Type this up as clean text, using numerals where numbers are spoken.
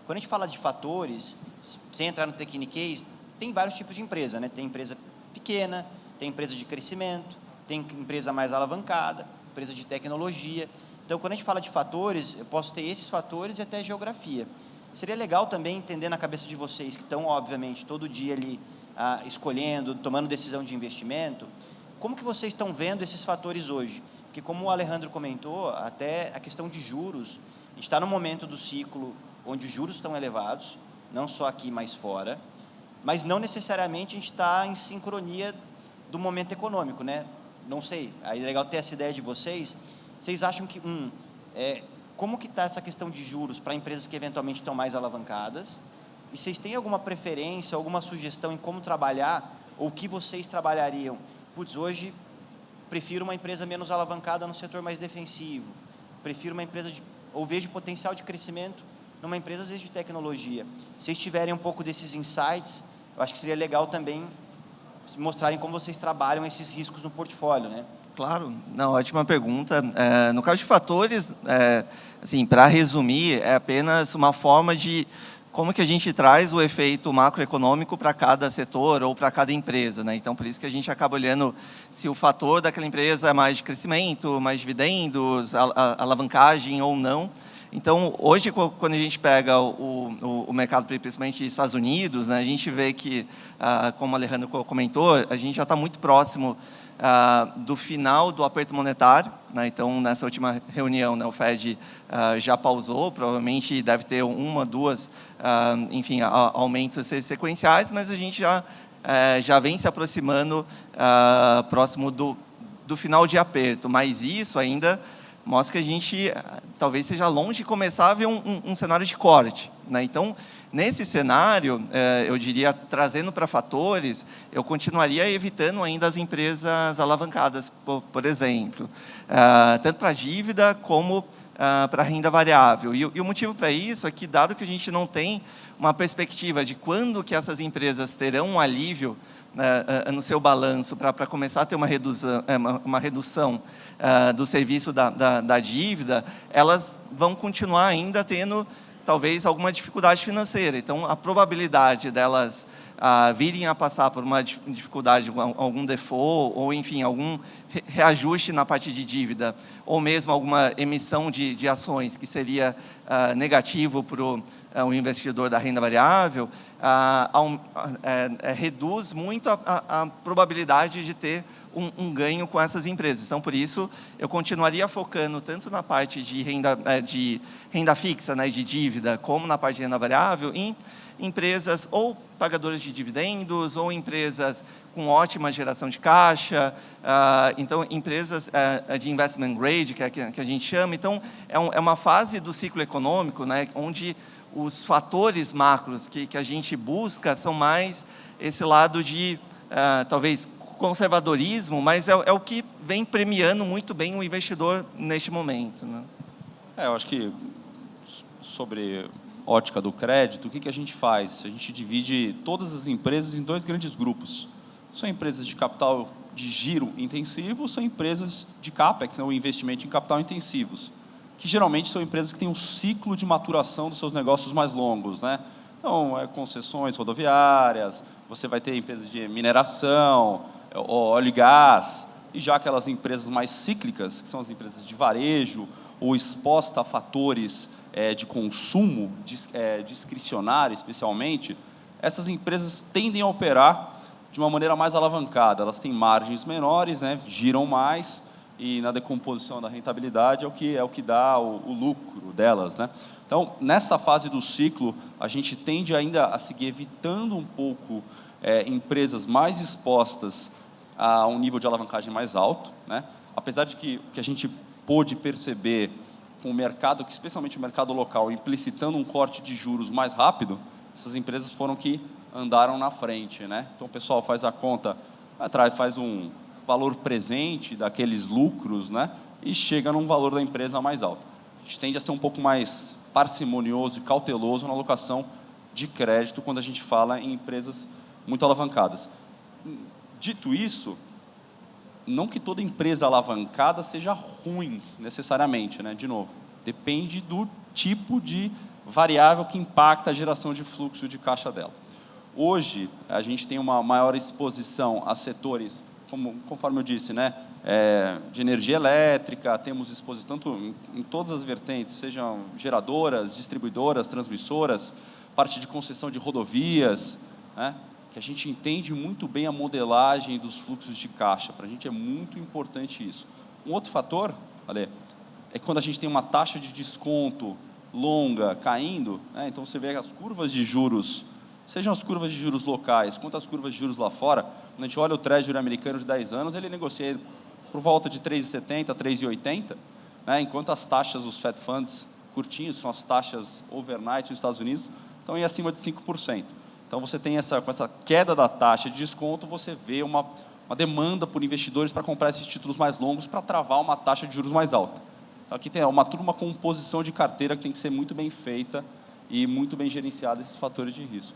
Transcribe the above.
Quando a gente fala de fatores, sem entrar no techniquez, tem vários tipos de empresa, né? Tem empresa pequena, tem empresa de crescimento, tem empresa mais alavancada, empresa de tecnologia. Então, quando a gente fala de fatores, eu posso ter esses fatores e até geografia. Seria legal também entender na cabeça de vocês, que estão, obviamente, todo dia ali escolhendo, tomando decisão de investimento, como que vocês estão vendo esses fatores hoje? Porque, como o Alejandro comentou, até a questão de juros, a gente está num momento do ciclo onde os juros estão elevados, não só aqui, mas fora, mas não necessariamente a gente está em sincronia do momento econômico, né? Não sei, aí é legal ter essa ideia de vocês. Vocês acham que, como que está essa questão de juros para empresas que eventualmente estão mais alavancadas? E vocês têm alguma preferência, alguma sugestão em como trabalhar, ou que vocês trabalhariam? Putz, hoje prefiro uma empresa menos alavancada no setor mais defensivo, prefiro uma empresa, ou vejo potencial de crescimento numa empresa, às vezes, de tecnologia. Se vocês tiverem um pouco desses insights, eu acho que seria legal também mostrarem como vocês trabalham esses riscos no portfólio, né? Claro, não, ótima pergunta. No caso de fatores, assim, para resumir, é apenas uma forma de como que a gente traz o efeito macroeconômico para cada setor ou para cada empresa, né? Então, por isso que a gente acaba olhando se o fator daquela empresa é mais de crescimento, mais dividendos, alavancagem ou não. Então, hoje, quando a gente pega o mercado, principalmente dos Estados Unidos, né, a gente vê que, como o Alejandro comentou, a gente já está muito próximo do final do aperto monetário, né? Então, nessa última reunião, né, o Fed já pausou, provavelmente deve ter uma, duas, enfim, aumentos sequenciais, mas a gente já vem se aproximando próximo do final de aperto, mas isso ainda mostra que a gente talvez seja longe de começar a ver um cenário de corte, né? Então, nesse cenário, eu diria, trazendo para fatores, eu continuaria evitando ainda as empresas alavancadas, por exemplo, tanto para dívida como para renda variável. E o motivo para isso é que, dado que a gente não tem uma perspectiva de quando que essas empresas terão um alívio no seu balanço para começar a ter uma redução do serviço da dívida, elas vão continuar ainda tendo talvez alguma dificuldade financeira. Então, a probabilidade delas virem a passar por uma dificuldade, algum default, ou, enfim, algum reajuste na parte de dívida, ou mesmo alguma emissão de ações que seria negativo para o investidor da renda variável, reduz muito a probabilidade de ter um ganho com essas empresas. Então, por isso, eu continuaria focando tanto na parte de renda fixa, né, de dívida, como na parte de renda variável, em empresas ou pagadoras de dividendos, ou empresas com ótima geração de caixa, então, empresas de investment grade, que a gente chama. Então, é uma fase do ciclo econômico, né, onde os fatores macros que a gente busca são mais esse lado de, talvez, conservadorismo, mas é o que vem premiando muito bem o investidor neste momento, né? Eu acho que, sobre ótica do crédito, o que a gente faz? A gente divide todas as empresas em dois grandes grupos. São empresas de capital de giro intensivo, são empresas de CAPEX, né, o investimento em capital intensivos, que geralmente são empresas que têm um ciclo de maturação dos seus negócios mais longos, né? Então, concessões rodoviárias, você vai ter empresas de mineração, óleo e gás, e já aquelas empresas mais cíclicas, que são as empresas de varejo, ou expostas a fatores de consumo, discricionário especialmente, essas empresas tendem a operar de uma maneira mais alavancada. Elas têm margens menores, né, giram mais, e na decomposição da rentabilidade é o que dá o lucro delas, né? Então, nessa fase do ciclo, a gente tende ainda a seguir evitando um pouco empresas mais expostas a um nível de alavancagem mais alto, né? Apesar de que o que a gente pôde perceber com o mercado, que especialmente o mercado local, implicitando um corte de juros mais rápido, essas empresas foram que andaram na frente, né? Então, o pessoal faz a conta, faz um valor presente daqueles lucros, né? E chega num valor da empresa mais alto. A gente tende a ser um pouco mais parcimonioso e cauteloso na alocação de crédito quando a gente fala em empresas muito alavancadas. Dito isso, não que toda empresa alavancada seja ruim, necessariamente, né? De novo, depende do tipo de variável que impacta a geração de fluxo de caixa dela. Hoje, a gente tem uma maior exposição a setores, conforme eu disse, né, de energia elétrica, temos exposição tanto em todas as vertentes, sejam geradoras, distribuidoras, transmissoras, parte de concessão de rodovias, né, que a gente entende muito bem a modelagem dos fluxos de caixa. Para a gente é muito importante isso. Um outro fator, Ale, é quando a gente tem uma taxa de desconto longa caindo, né, então você vê as curvas de juros, sejam as curvas de juros locais, quanto as curvas de juros lá fora, quando a gente olha o Treasury americano de 10 anos, ele negocia por volta de 3,70, 3,80, né, enquanto as taxas, os Fed Funds curtinhos, são as taxas overnight nos Estados Unidos, estão em acima de 5%. Então, você tem com essa queda da taxa de desconto, você vê uma demanda por investidores para comprar esses títulos mais longos para travar uma taxa de juros mais alta. Então, aqui tem toda uma composição de carteira que tem que ser muito bem feita e muito bem gerenciada esses fatores de risco.